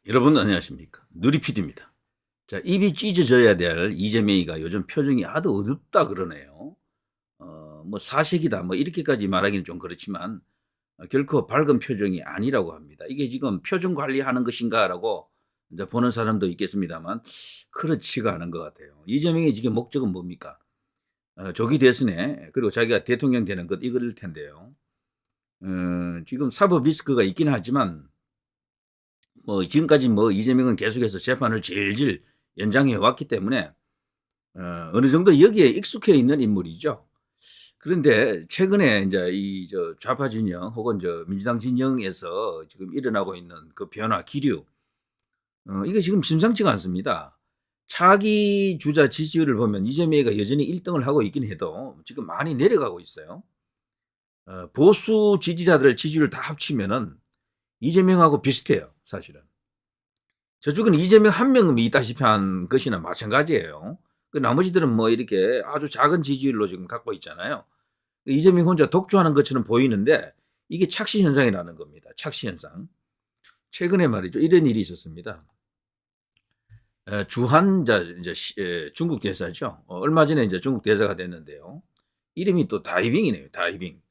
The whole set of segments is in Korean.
여러분 안녕하십니까. 누리PD입니다. 자, 입이 찢어져야 될 이재명이가 요즘 표정이 아주 어둡다 그러네요. 뭐 사색이다 뭐 이렇게까지 말하기는 좀 그렇지만 결코 밝은 표정이 아니라고 합니다. 이게 지금 표정 관리하는 것인가라고 이제 보는 사람도 있겠습니다만 그렇지가 않은 것 같아요. 이재명의 지금 목적은 뭡니까? 조기 대선에 그리고 자기가 대통령 되는 것 이거일 텐데요. 지금 사법 리스크가 있긴 하지만 뭐 지금까지 뭐 이재명은 계속해서 재판을 질질 연장해 왔기 때문에 어느 정도 여기에 익숙해 있는 인물이죠. 그런데 최근에 이제 이 저 좌파 진영 혹은 저 민주당 진영에서 지금 일어나고 있는 그 변화, 기류, 이게 지금 심상치가 않습니다. 차기 주자 지지율을 보면 이재명이가 여전히 1등을 하고 있긴 해도 지금 많이 내려가고 있어요. 보수 지지자들의 지지율을 다 합치면은 이재명하고 비슷해요, 사실은. 저쪽은 이재명 한 명이 있다시피 한 것이나 마찬가지예요. 그 나머지들은 뭐 이렇게 아주 작은 지지율로 지금 갖고 있잖아요. 이재명 혼자 독주하는 것처럼 보이는데 이게 착시 현상이라는 겁니다. 착시 현상. 최근에 말이죠. 이런 일이 있었습니다. 주한 이제 중국 대사죠. 얼마 전에 이제 중국 대사가 됐는데요. 이름이 또 다이빙이네요. 다이빙.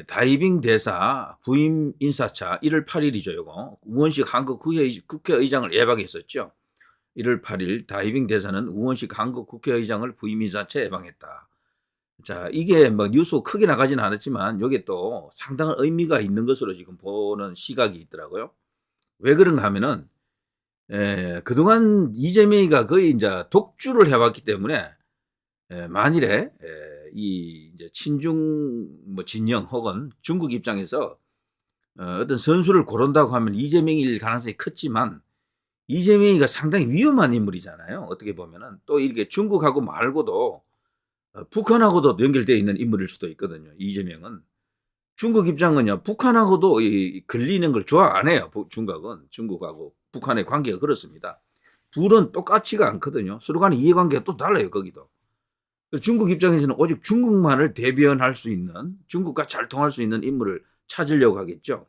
다이빙 대사 부임 인사차 1월 8일이죠. 요거 우원식 한국 국회의장을 예방했었죠. 1월 8일 다이빙 대사는 우원식 한국 국회의장을 부임 인사차 예방했다. 자, 이게 뭐 뉴스 크게 나가지는 않았지만 이게 또 상당한 의미가 있는 것으로 지금 보는 시각이 있더라고요. 왜 그런가 하면은 그동안 이재명이가 거의 이제 독주를 해왔기 때문에 만일에 이 이제 친중 뭐 진영 혹은 중국 입장에서 어떤 선수를 고른다고 하면 이재명일 가능성이 컸지만 이재명이가 상당히 위험한 인물이잖아요. 어떻게 보면은 또 이렇게 중국하고 말고도 북한하고도 연결되어 있는 인물일 수도 있거든요. 이재명은 중국 입장은요, 북한하고도 걸리는 걸 좋아 안 해요. 중국은 중국하고 북한의 관계가 그렇습니다. 둘은 똑같지가 않거든요. 서로 간의 이해관계가 또 달라요. 거기도. 중국 입장에서는 오직 중국만을 대변할 수 있는 중국과 잘 통할 수 있는 인물을 찾으려고 하겠죠.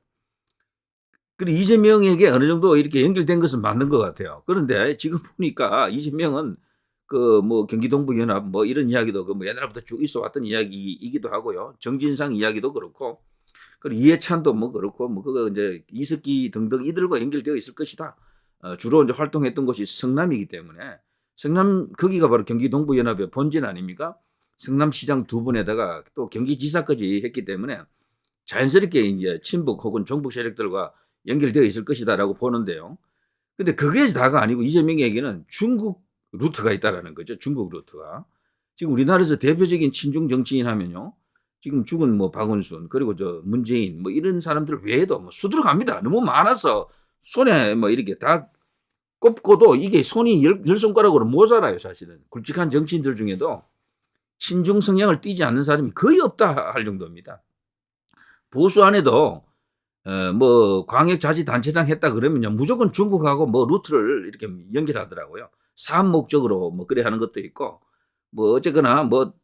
그리고 이재명에게 어느 정도 이렇게 연결된 것은 맞는 것 같아요. 그런데 지금 보니까 이재명은 그 뭐 경기동부연합 뭐 이런 이야기도 그 뭐 옛날부터 쭉 있어 왔던 이야기이기도 하고요. 정진상 이야기도 그렇고, 그리고 이해찬도 뭐 그렇고, 뭐 그거 이제 이석기 등등 이들과 연결되어 있을 것이다. 주로 이제 활동했던 곳이 성남이기 때문에 성남 거기가 바로 경기동부연합의 본진 아닙니까? 성남시장 두 분에다가 또 경기지사까지 했기 때문에 자연스럽게 이제 친북 혹은 종북 세력들과 연결되어 있을 것이다라고 보는데요. 근데 그게 다가 아니고 이재명에게는 중국 루트가 있다라는 거죠. 중국 루트가. 지금 우리나라에서 대표적인 친중 정치인 하면요. 지금 죽은 뭐 박원순 그리고 저 문재인 뭐 이런 사람들 외에도 뭐 수두룩합니다. 너무 많아서 손에 뭐 이렇게 다 꼽고도 이게 손이 열 손가락으로 모자라요, 사실은. 굵직한 정치인들 중에도 친중 성향을 띠지 않는 사람이 거의 없다 할 정도입니다. 보수 안에도 뭐 광역자치단체장 했다 그러면요 무조건 중국하고 뭐 루트를 이렇게 연결하더라고요. 사업 목적으로 뭐 그래 하는 것도 있고, 뭐 어쨌거나 뭐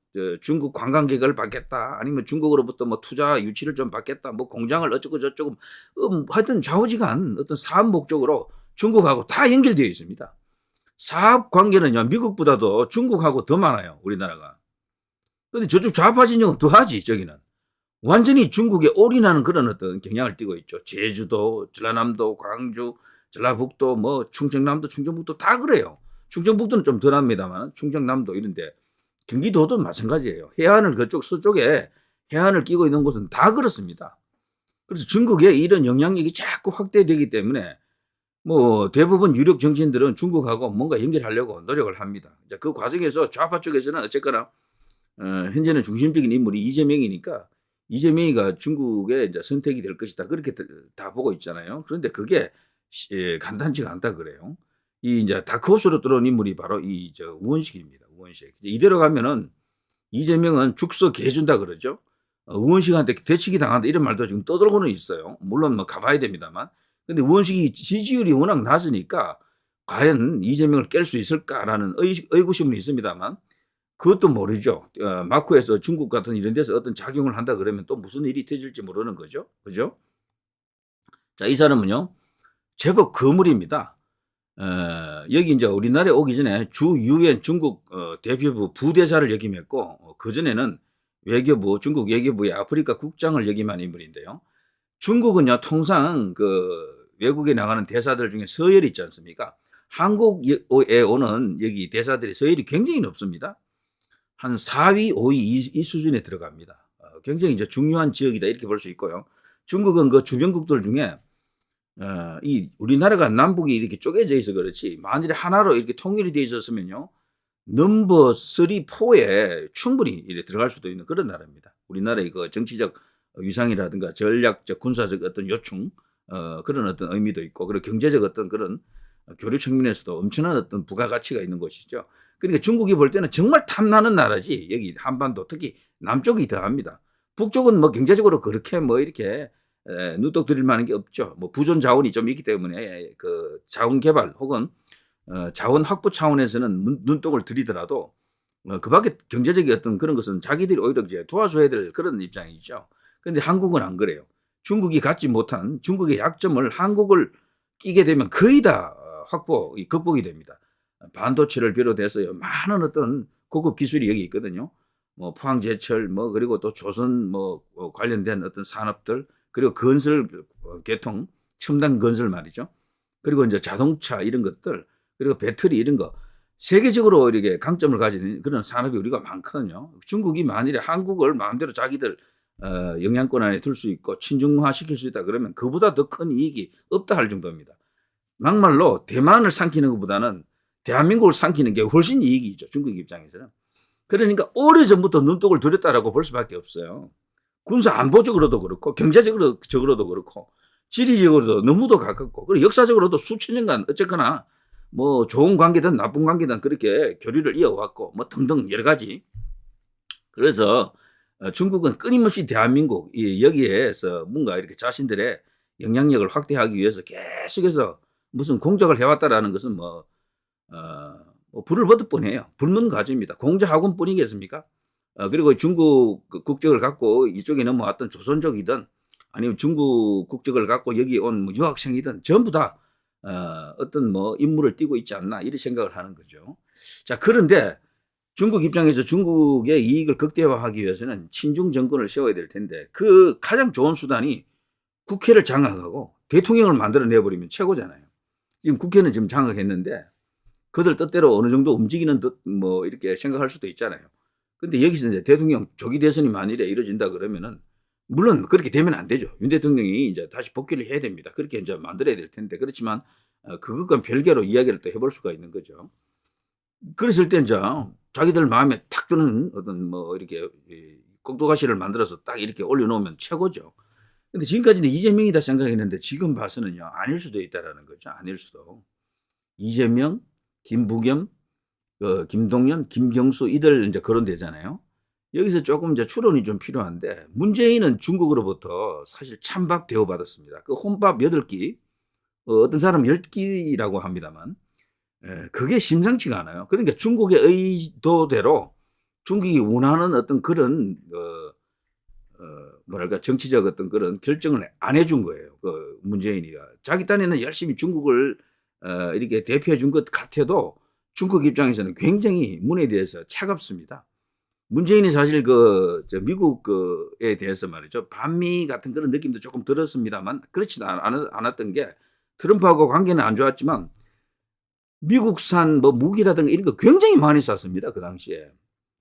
중국 관광객을 받겠다 아니면 중국으로부터 뭐 투자 유치를 좀 받겠다 뭐 공장을 어쩌고 저쩌고 하여튼 좌우지간 어떤 사업 목적으로 중국하고 다 연결되어 있습니다. 사업 관계는요 미국보다도 중국하고 더 많아요, 우리나라가. 근데 저쪽 좌파 진영은 더 하지. 저기는 완전히 중국에 올인하는 그런 어떤 경향을 띠고 있죠. 제주도, 전라남도, 광주, 전라북도, 뭐 충청남도, 충청북도 다 그래요. 충청북도는 좀 덜합니다만 충청남도 이런데 경기도도 마찬가지예요. 해안을 그쪽 서쪽에 해안을 끼고 있는 곳은 다 그렇습니다. 그래서 중국의 이런 영향력이 자꾸 확대되기 때문에 뭐 대부분 유력 정치인들은 중국하고 뭔가 연결하려고 노력을 합니다. 그 과정에서 좌파 쪽에서는 어쨌거나 현재는 중심적인 인물이 이재명이니까 이재명이가 중국의 이제 선택이 될 것이다. 그렇게 다 보고 있잖아요. 그런데 그게 간단치가 않다 그래요. 이 이제 다크호스로 들어온 인물이 바로 이 저 우원식입니다. 우원식. 이대로 가면은 이재명은 죽서 개준다 그러죠. 우원식한테 대치기 당한다 이런 말도 지금 떠돌고는 있어요. 물론 뭐 가봐야 됩니다만. 근데 우원식이 지지율이 워낙 낮으니까 과연 이재명을 깰 수 있을까라는 의구심은 있습니다만 그것도 모르죠. 마쿠에서 중국 같은 이런 데서 어떤 작용을 한다 그러면 또 무슨 일이 터질지 모르는 거죠. 그죠? 자, 이 사람은요. 제법 거물입니다. 여기 이제 우리나라에 오기 전에 주 유엔 중국 대표부 부대사를 역임했고, 그전에는 외교부, 중국 외교부의 아프리카 국장을 역임한 인물인데요. 중국은요, 통상 그 외국에 나가는 대사들 중에 서열이 있지 않습니까? 한국에 오는 여기 대사들이 서열이 굉장히 높습니다. 한 4위, 5위 이 수준에 들어갑니다. 굉장히 이제 중요한 지역이다 이렇게 볼 수 있고요. 중국은 그 주변국들 중에 이 우리나라가 남북이 이렇게 쪼개져 있어 그렇지 만일에 하나로 이렇게 통일이 돼 있었으면요 넘버 3, 4에 충분히 이렇게 들어갈 수도 있는 그런 나라입니다. 우리나라의 그 정치적 위상이라든가 전략적 군사적 어떤 요충 그런 어떤 의미도 있고 그리고 경제적 어떤 그런 교류 측면에서도 엄청난 어떤 부가가치가 있는 곳이죠. 그러니까 중국이 볼 때는 정말 탐나는 나라지. 여기 한반도 특히 남쪽이 더합니다. 북쪽은 뭐 경제적으로 그렇게 뭐 이렇게 눈독 들일 만한 게 없죠. 뭐 부존 자원이 좀 있기 때문에 그 자원 개발 혹은 자원 확보 차원에서는 눈독을 들이더라도 그 밖에 경제적인 어떤 그런 것은 자기들이 오히려 이제 도와줘야 될 그런 입장이죠. 그런데 한국은 안 그래요. 중국이 갖지 못한 중국의 약점을 한국을 끼게 되면 거의 다 극복이 됩니다. 반도체를 비롯해서 많은 어떤 고급 기술이 여기 있거든요. 뭐 포항제철 뭐 그리고 또 조선 뭐 관련된 어떤 산업들 그리고 건설 개통 첨단 건설 말이죠. 그리고 이제 자동차 이런 것들 그리고 배터리 이런 거 세계적으로 이렇게 강점을 가지는 그런 산업이 우리가 많거든요. 중국이 만일에 한국을 마음대로 자기들 영향권 안에 둘 수 있고 친중화 시킬 수 있다 그러면 그보다 더 큰 이익이 없다 할 정도입니다. 막말로 대만을 삼키는 것보다는 대한민국을 삼키는 게 훨씬 이익이죠. 중국 입장에서는. 그러니까 오래전부터 눈독을 들였다라고 볼 수밖에 없어요. 군사 안보적으로도 그렇고 경제적으로도 그렇고 지리적으로도 너무도 가깝고 그리고 역사적으로도 수천 년간 어쨌거나 뭐 좋은 관계든 나쁜 관계든 그렇게 교류를 이어왔고 뭐 등등 여러 가지. 그래서 중국은 끊임없이 대한민국 여기에서 뭔가 이렇게 자신들의 영향력을 확대하기 위해서 계속해서 무슨 공작을 해왔다라는 것은 뭐 불을 보듯 뻔해요. 불문가지입니다. 공작학원 뿐이겠습니까? 그리고 중국 국적을 갖고 이쪽에 넘어왔던 조선족이든 아니면 중국 국적을 갖고 여기 온 뭐 유학생이든 전부 다 어떤 뭐 임무를 띠고 있지 않나 이런 생각을 하는 거죠. 자, 그런데 중국 입장에서 중국의 이익을 극대화하기 위해서는 친중 정권을 세워야 될 텐데 그 가장 좋은 수단이 국회를 장악하고 대통령을 만들어내 버리면 최고잖아요. 지금 국회는 지금 장악했는데 그들 뜻대로 어느 정도 움직이는 듯 뭐 이렇게 생각할 수도 있잖아요. 근데 여기서 이제 대통령 조기 대선이 만일에 이루어진다 그러면은 물론 그렇게 되면 안 되죠. 윤 대통령이 이제 다시 복귀를 해야 됩니다. 그렇게 이제 만들어야 될 텐데 그렇지만 그것과 별개로 이야기를 또 해볼 수가 있는 거죠. 그랬을 때 이제 자기들 마음에 탁 드는 어떤 뭐 이렇게 꼭두가시를 만들어서 딱 이렇게 올려놓으면 최고죠. 근데 지금까지는 이재명이다 생각했는데 지금 봐서는요 아닐 수도 있다라는 거죠. 아닐 수도. 이재명, 김부겸, 김동연, 김경수 이들 이제 거론되잖아요. 여기서 조금 이제 추론이 좀 필요한데 문재인은 중국으로부터 사실 찬밥 대우받았습니다. 그 혼밥 8끼, 어떤 사람은 10끼라고 합니다만 그게 심상치가 않아요. 그러니까 중국의 의도대로 중국이 원하는 어떤 그런 뭐랄까 정치적 어떤 그런 결정을 안 해준 거예요. 그 문재인이가 자기 딴에는 열심히 중국을 이렇게 대표해 준 것 같아도 중국 입장에서는 굉장히 문에 대해서 차갑습니다. 문재인이 사실 미국에 대해서 말이죠. 반미 같은 그런 느낌도 조금 들었습니다만 그렇지도 않았던 게 트럼프하고 관계는 안 좋았지만 미국산 뭐 무기라든가 이런 거 굉장히 많이 쐈습니다. 그 당시에.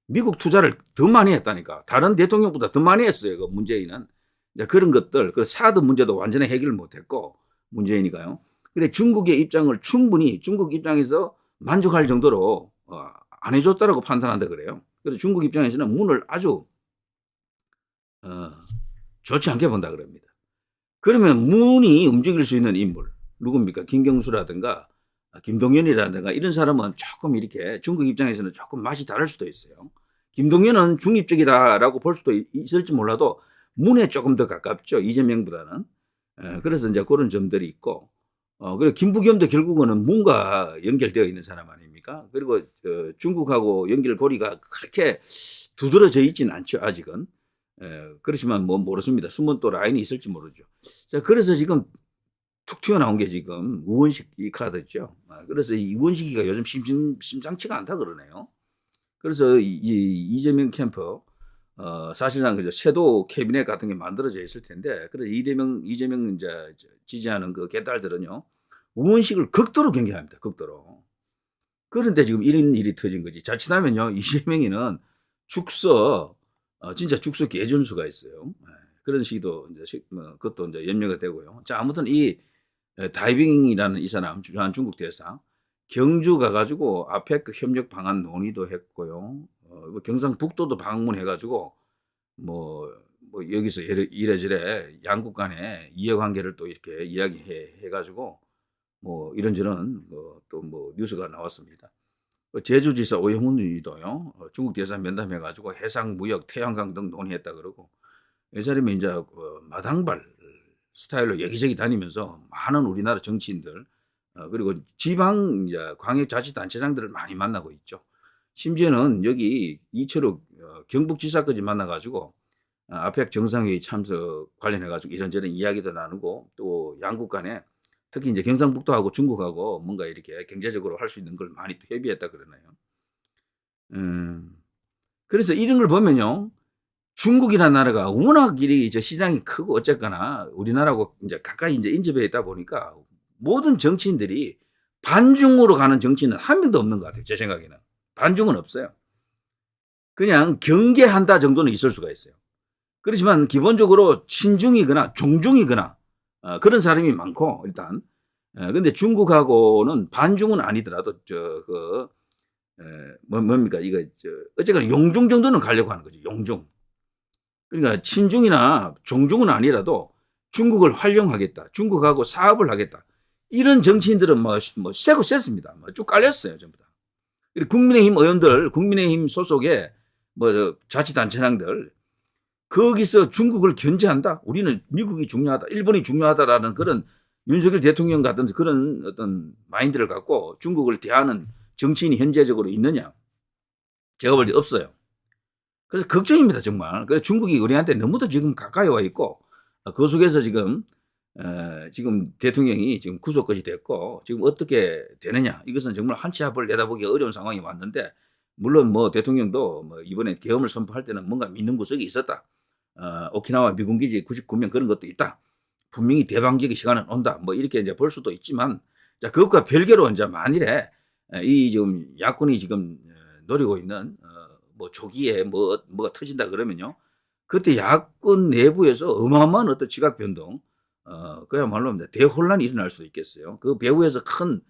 미국 투자를 더 많이 했다니까. 다른 대통령보다 더 많이 했어요. 그 문재인은. 이제 그런 것들, 그 사드 문제도 완전히 해결을 못했고 문재인이가요. 근데 중국의 입장을 충분히 중국 입장에서 만족할 정도로 안 해줬다라고 판단한다 그래요. 그래서 중국 입장에서는 문을 아주 좋지 않게 본다 그럽니다. 그러면 문이 움직일 수 있는 인물 누굽니까? 김경수라든가 김동연이라든가 이런 사람은 조금 이렇게 중국 입장에서는 조금 맛이 다를 수도 있어요. 김동연은 중립적이다라고 볼 수도 있을지 몰라도 문에 조금 더 가깝죠. 이재명보다는. 그래서 이제 그런 점들이 있고 그리고 김부겸도 결국은 문과 연결되어 있는 사람 아닙니까? 그리고 중국하고 연결고리가 그렇게 두드러져 있지는 않죠. 아직은. 그렇지만 뭐 모르습니다. 숨은 또 라인이 있을지 모르죠. 자, 그래서 지금 툭 튀어나온 게 지금 우원식 이 카드죠. 그래서 이 우원식이가 요즘 심상치가 않다 그러네요. 그래서 이재명 캠프 사실상 그저 섀도우 캐비넷 같은 게 만들어져 있을 텐데, 그래서 이재명 이제 지지하는 그 개딸들은요, 우원식을 극도로 경계합니다. 극도로. 그런데 지금 이런 일이 터진 거지. 자칫하면요, 이재명이는 죽서 진짜 죽서 개준수가 있어요. 그런 식도 이제 그것도 이제 염려가 되고요. 자, 아무튼 이 다이빙이라는 이 사람 주한 중국 대사 경주 가가지고 아페크 협력 방안 논의도 했고요. 뭐 경상북도도 방문해가지고 뭐 여기서 이래저래 양국 간의 이해관계를 또 이렇게 이야기해가지고 뭐 이런저런 또 뭐 뉴스가 나왔습니다. 제주지사 오영훈이도요, 중국 대사 면담해가지고 해상, 무역, 태양광 등 논의했다 그러고, 예전이면 이제 마당발 스타일로 여기저기 다니면서 많은 우리나라 정치인들, 그리고 지방 이제 광역자치단체장들을 많이 만나고 있죠. 심지어는 여기 이철욱 경북지사까지 만나가지고 아펙 정상회의 참석 관련해가지고 이런저런 이야기도 나누고, 또 양국 간에 특히 이제 경상북도하고 중국하고 뭔가 이렇게 경제적으로 할 수 있는 걸 많이 또 협의했다 그러네요. 그래서 이런 걸 보면요, 중국이라는 나라가 워낙 이 시장이 크고 어쨌거나 우리나라하고 이제 가까이 이제 인접해 있다 보니까 모든 정치인들이 반중으로 가는 정치인은 한 명도 없는 것 같아요. 제 생각에는. 반중은 없어요. 그냥 경계한다 정도는 있을 수가 있어요. 그렇지만 기본적으로 친중이거나 종중이거나 그런 사람이 많고, 일단. 근데 중국하고는 반중은 아니더라도 뭡니까 이거 어쨌거나 용중 정도는 가려고 하는 거죠. 용중. 그러니까 친중이나 종중은 아니라도 중국을 활용하겠다, 중국하고 사업을 하겠다, 이런 정치인들은 세고 셌습니다. 쭉 깔렸어요, 전부 다. 그리고 국민의힘 의원들, 국민의힘 소속의 자치단체장들, 거기서 중국을 견제한다, 우리는 미국이 중요하다, 일본이 중요하다라는 그런 윤석열 대통령 같은 그런 어떤 마인드를 갖고 중국을 대하는 정치인이 현재적으로 있느냐? 제가 볼 때 없어요. 그래서 걱정입니다, 정말. 그래서 중국이 우리한테 너무도 지금 가까이 와 있고, 그 속에서 지금 대통령이 지금 구속까지 됐고, 지금 어떻게 되느냐, 이것은 정말 한 치 앞을 내다보기 어려운 상황이 왔는데, 물론 뭐 대통령도 뭐 이번에 계엄을 선포할 때는 뭔가 믿는 구석이 있었다. 오키나와 미군기지 99명 그런 것도 있다. 분명히 대방적인 시간은 온다. 뭐 이렇게 이제 볼 수도 있지만, 자, 그것과 별개로 이제 만일에 이 지금 야권이 지금 노리고 있는 뭐 초기에 뭐가 터진다 그러면요, 그때 야권 내부에서 어마어마한 어떤 지각 변동, 그야말로 대혼란이 일어날 수도 있겠어요. 그 배후에서 큰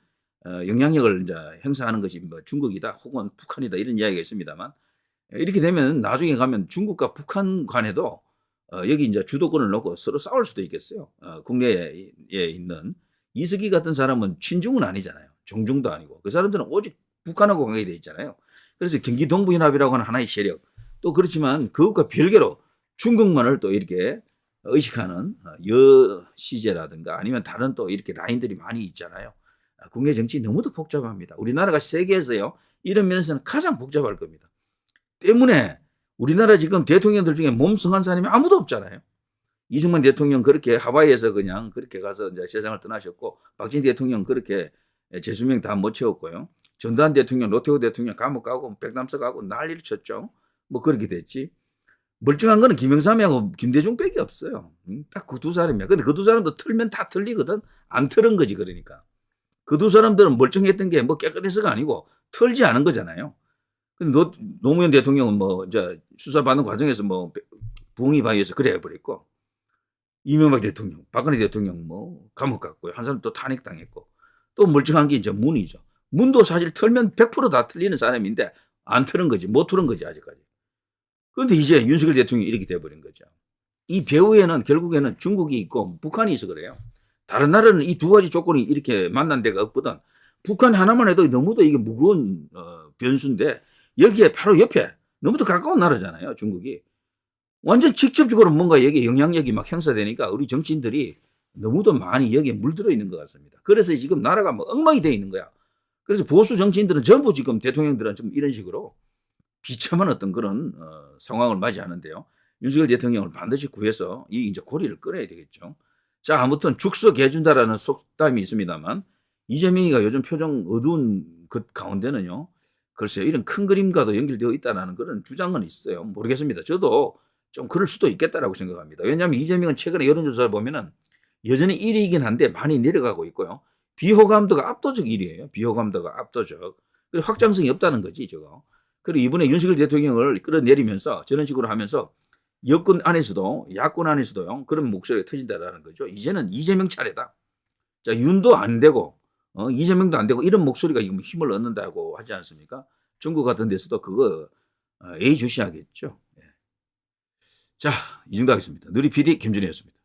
영향력을 이제 행사하는 것이 뭐 중국이다 혹은 북한이다 이런 이야기가 있습니다만, 이렇게 되면 나중에 가면 중국과 북한 간에도 여기 이제 주도권을 놓고 서로 싸울 수도 있겠어요. 국내에 있는 이석기 같은 사람은 친중은 아니잖아요. 종중도 아니고. 그 사람들은 오직 북한하고 관계돼 있잖아요. 그래서 경기 동부연합이라고 하는 하나의 세력, 또 그렇지만 그것과 별개로 중국만을 또 이렇게 의식하는 여시제라든가 아니면 다른 또 이렇게 라인들이 많이 있잖아요. 국내 정치 너무도 복잡합니다. 우리나라가 세계에서요, 이런 면에서는 가장 복잡할 겁니다. 때문에 우리나라 지금 대통령들 중에 몸성한 사람이 아무도 없잖아요. 이승만 대통령 그렇게 하와이에서 그냥 그렇게 가서 이제 세상을 떠나셨고, 박정희 대통령 그렇게 재수명 다 못 채웠고요. 전두환 대통령, 노태우 대통령 감옥 가고 백남석 가고 난리를 쳤죠. 뭐 그렇게 됐지. 멀쩡한 거는 김영삼하고 김대중밖에 없어요. 딱 그 두 사람이야. 근데 그 두 사람도 틀면 다 틀리거든. 안 틀은 거지, 그러니까. 그 두 사람들은 멀쩡했던 게 뭐 깨끗해서가 아니고 틀지 않은 거잖아요. 근데 노무현 대통령은 뭐 이제 수사받는 과정에서 뭐 부응이 방해해서 그래 버렸고, 이명박 대통령, 박근혜 대통령 뭐 감옥 갔고요. 한 사람 또 탄핵당했고, 또 멀쩡한 게 이제 문이죠. 문도 사실 틀면 100%다 틀리는 사람인데 안 틀은 거지, 못 틀은 거지 아직까지. 그런데 이제 윤석열 대통령이 이렇게 돼버린 거죠. 이 배후에는 결국에는 중국이 있고 북한이 있어 그래요. 다른 나라는 이 두 가지 조건이 이렇게 만난 데가 없거든. 북한 하나만 해도 너무도 이게 무거운 변수인데, 여기에 바로 옆에 너무도 가까운 나라잖아요, 중국이. 완전 직접적으로 뭔가 여기에 영향력이 막 행사되니까 우리 정치인들이 너무도 많이 여기에 물들어 있는 것 같습니다. 그래서 지금 나라가 뭐 엉망이 돼 있는 거야. 그래서 보수 정치인들은 전부 지금 대통령들은 좀 이런 식으로 비참한 어떤 그런 상황을 맞이하는데요. 윤석열 대통령을 반드시 구해서 이 이제 고리를 끊어야 되겠죠. 자, 아무튼 죽석 해준다라는 속담이 있습니다만 이재명이가 요즘 표정 어두운 그 가운데는요. 글쎄요. 이런 큰 그림과도 연결되어 있다는 그런 주장은 있어요. 모르겠습니다. 저도 좀 그럴 수도 있겠다라고 생각합니다. 왜냐하면 이재명은 최근에 여론조사를 보면은 여전히 1위이긴 한데 많이 내려가고 있고요. 비호감도가 압도적 1위예요. 비호감도가 압도적. 그리고 확장성이 없다는 거지 저거. 그리고 이번에 윤석열 대통령을 끌어내리면서 저런 식으로 하면서 여권 안에서도 야권 안에서도요. 그런 목소리가 터진다라는 거죠. 이제는 이재명 차례다. 자, 윤도 안 되고 이재명도 안 되고 이런 목소리가 힘을 얻는다고 하지 않습니까? 중국 같은 데서도 그거 예의주시하겠죠. 자, 이 정도 하겠습니다. 누리 PD 김준희였습니다.